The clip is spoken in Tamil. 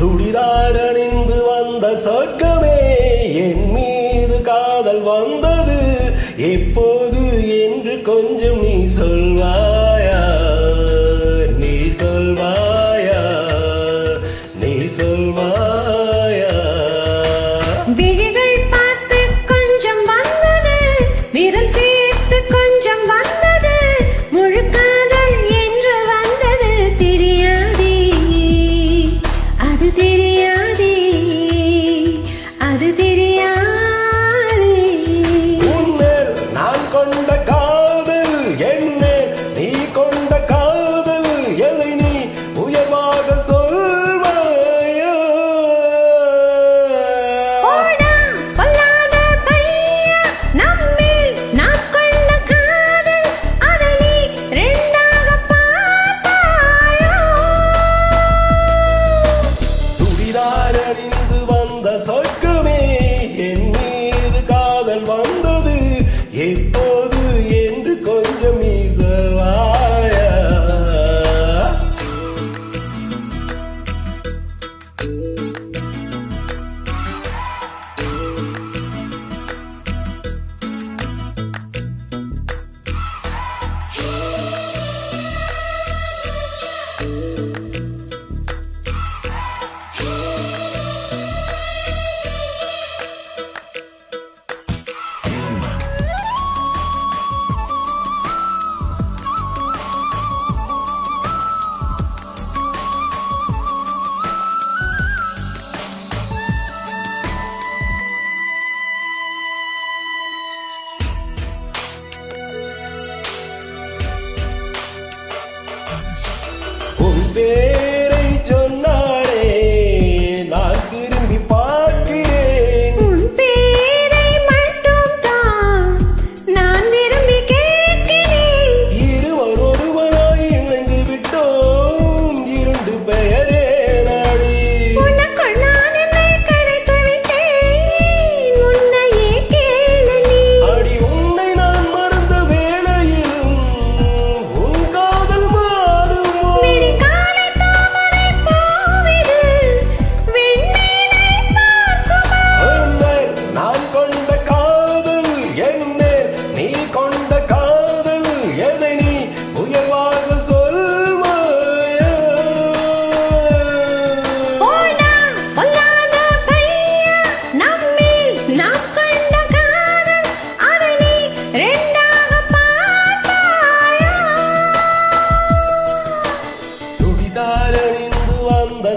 சுடிதாரணிந்து வந்த சொர்க்கமே என் மீது காதல் வந்தது எப்போது என்று கொஞ்சம் நீ சொல்வாயா நீ சொல்வாயா நீ சொல்வாயா விழிகள் பார்த்து கொஞ்சம் வந்தது விரல் சேர்த்து கொஞ்சம் வந்தது முழு காதல் என்று வந்தது தெரியாதே அது தெரியாதே அது தெரியாதே உன்மேல் நான் கொண்ட காதல் என்மேல் நீ கொண்ட காதல் எதை நீ உயர்வாக சொல்வாயா ஓடா பொல்லாத பையா நம்மேல் நான் கொண்ட காதல் அதை நீ ரெண்டாக பார்த்தாயோ சுடிதாரணிந்து வந்த சொர்க்கமே என் மீது காதல் வந்தது எப்போது என்று கொஞ்சம் நீ சொல்வாயா உன் பேரை சொன்னாரே நான் திரும்பி பார்க்கிறேன் உன் பேரை மட்டும் தான் நான் விரும்பி கேட்கிறேன் இருவர் ஒருவராய் இணைந்து விட்டோம் இரண்டு பெயரே நாடி உனக்குள் நான் என்னை கரைத்து விட்டேன் உன்னையே கேளு நீ அடி உன்னை நான் மறந்த வேளையிலும் உன் காதல் மாறுமோ விடிகாலை தாமரை பூவிது வெண்மீனை பார்க்குமா உன்மேல் நான் கொண்ட காதல் என்மேல் நீ கொண்ட காதல் எதை நீ உயர்வாக சொல்வாயா ஓடா பொல்லாத பையா நம்மேல் நாம் கொண்ட காதல் அதை நீ ரெண்டாக பார்த்தாயா சுடிதாரணிந்து வந்த